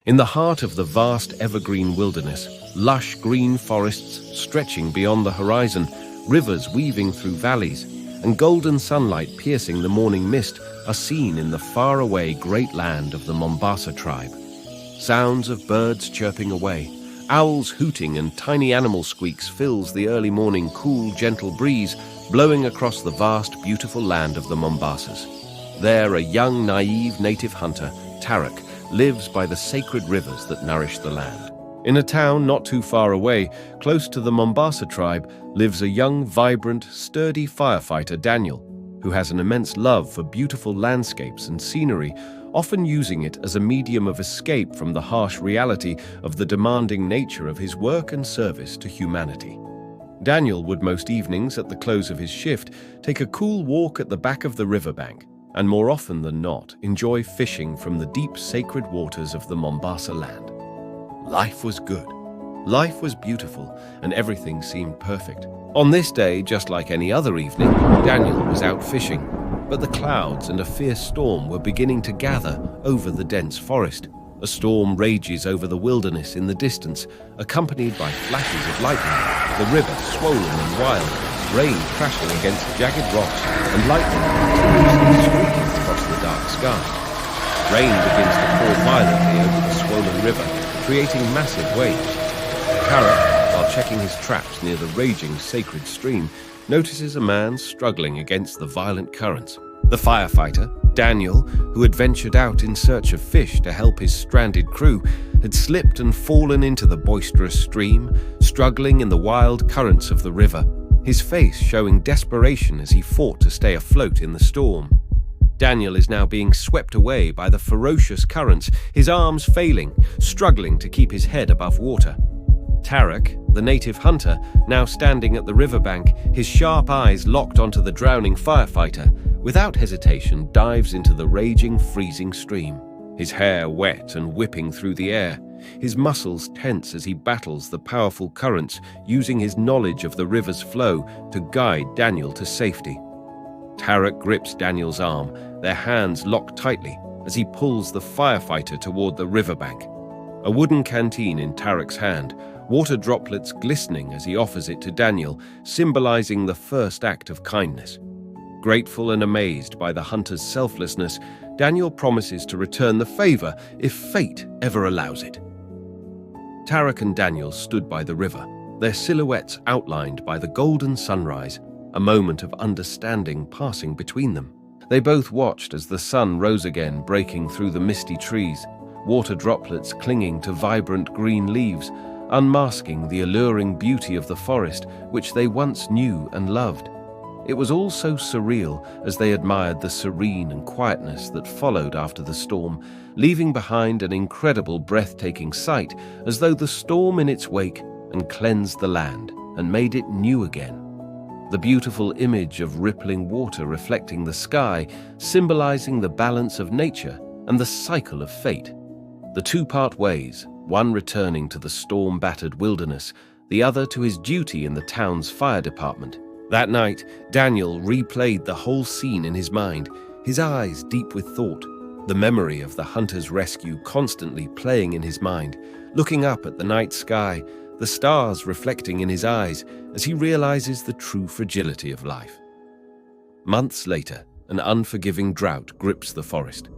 In the heart of the vast evergreen wilderness, lush green forests stretching beyond the horizon, rivers weaving through valleys, and golden sunlight piercing the morning mist are seen in the faraway great land of the Mombasa tribe. Sounds of birds chirping away, owls hooting and tiny animal squeaks fills the early morning cool, gentle breeze blowing across the vast, beautiful land of the Mombasas. There, a young, naive native hunter, Tarak, lives by the sacred rivers that nourish the land. In a town not too far away, close to the Mombasa tribe, lives a young, vibrant, sturdy firefighter, Daniel, who has an immense love for beautiful landscapes and scenery, often using it as a medium of escape from the harsh reality of the demanding nature of his work and service to humanity. Daniel would most evenings at the close of his shift take a cool walk at the back of the riverbank, and more often than not enjoy fishing from the deep sacred waters of the Mombasa land. Life was good. Life was beautiful, and everything seemed perfect. On this day, just like any other evening, Daniel was out fishing, but the clouds and a fierce storm were beginning to gather over the dense forest. A storm rages over the wilderness in the distance, accompanied by flashes of lightning, the river swollen and wild, rain crashing against jagged rocks, and lightning continuously streaking across the dark sky. Rain begins to pour violently over the swollen river, creating massive waves. Tarak, while checking his traps near the raging sacred stream, notices a man struggling against the violent currents. The firefighter, Daniel, who had ventured out in search of fish to help his stranded crew, had slipped and fallen into the boisterous stream, struggling in the wild currents of the river, his face showing desperation as he fought to stay afloat in the storm. Daniel is now being swept away by the ferocious currents, his arms failing, struggling to keep his head above water. Tarak, the native hunter, now standing at the riverbank, his sharp eyes locked onto the drowning firefighter, without hesitation dives into the raging, freezing stream, his hair wet and whipping through the air, his muscles tense as he battles the powerful currents, using his knowledge of the river's flow to guide Daniel to safety. Tarak grips Daniel's arm, their hands locked tightly as he pulls the firefighter toward the riverbank. A wooden canteen in Tarak's hand, water droplets glistening as he offers it to Daniel, symbolizing the first act of kindness. Grateful and amazed by the hunter's selflessness, Daniel promises to return the favor if fate ever allows it. Tarak and Daniel stood by the river, their silhouettes outlined by the golden sunrise, a moment of understanding passing between them. They both watched as the sun rose again, breaking through the misty trees, water droplets clinging to vibrant green leaves, unmasking the alluring beauty of the forest which they once knew and loved. It was all so surreal as they admired the serene and quietness that followed after the storm, leaving behind an incredible, breathtaking sight, as though the storm in its wake and cleansed the land and made it new again. The beautiful image of rippling water reflecting the sky, symbolizing the balance of nature and the cycle of fate. The two part ways, one returning to the storm-battered wilderness, the other to his duty in the town's fire department. That night, Daniel replayed the whole scene in his mind, his eyes deep with thought, the memory of the hunter's rescue constantly playing in his mind, looking up at the night sky, the stars reflecting in his eyes as he realizes the true fragility of life. Months later, an unforgiving drought grips the forest.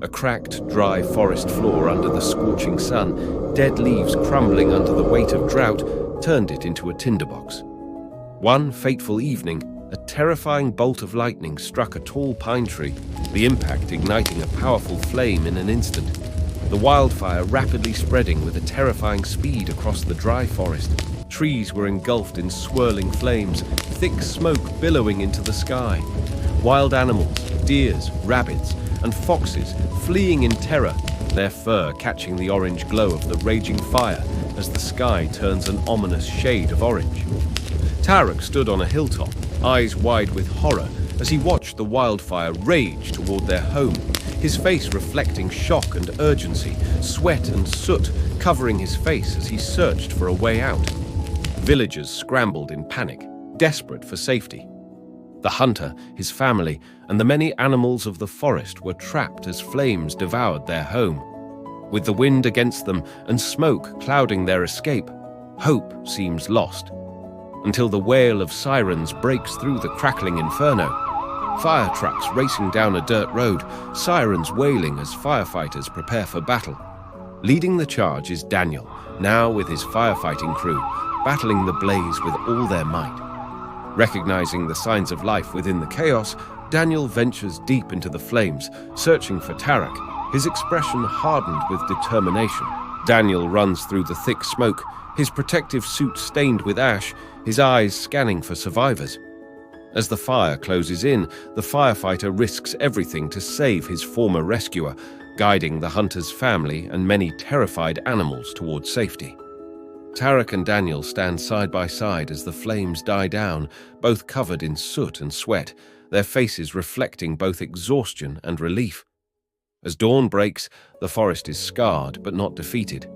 A cracked, dry forest floor under the scorching sun, dead leaves crumbling under the weight of drought, turned it into a tinderbox. One fateful evening, a terrifying bolt of lightning struck a tall pine tree, the impact igniting a powerful flame in an instant. The wildfire rapidly spreading with a terrifying speed across the dry forest. Trees were engulfed in swirling flames, thick smoke billowing into the sky. Wild animals, deers, rabbits, and foxes fleeing in terror, their fur catching the orange glow of the raging fire as the sky turns an ominous shade of orange. Tarak stood on a hilltop, eyes wide with horror, as he watched the wildfire rage toward their home, his face reflecting shock and urgency, sweat and soot covering his face as he searched for a way out. Villagers scrambled in panic, desperate for safety. The hunter, his family, and the many animals of the forest were trapped as flames devoured their home. With the wind against them and smoke clouding their escape, hope seems lost. Until the wail of sirens breaks through the crackling inferno. Fire trucks racing down a dirt road, sirens wailing as firefighters prepare for battle. Leading the charge is Daniel, now with his firefighting crew, battling the blaze with all their might. Recognizing the signs of life within the chaos, Daniel ventures deep into the flames, searching for Tarek, his expression hardened with determination. Daniel runs through the thick smoke, his protective suit stained with ash, his eyes scanning for survivors. As the fire closes in, the firefighter risks everything to save his former rescuer, guiding the hunter's family and many terrified animals towards safety. Tarek and Daniel stand side by side as the flames die down, both covered in soot and sweat, their faces reflecting both exhaustion and relief. As dawn breaks, the forest is scarred but not defeated.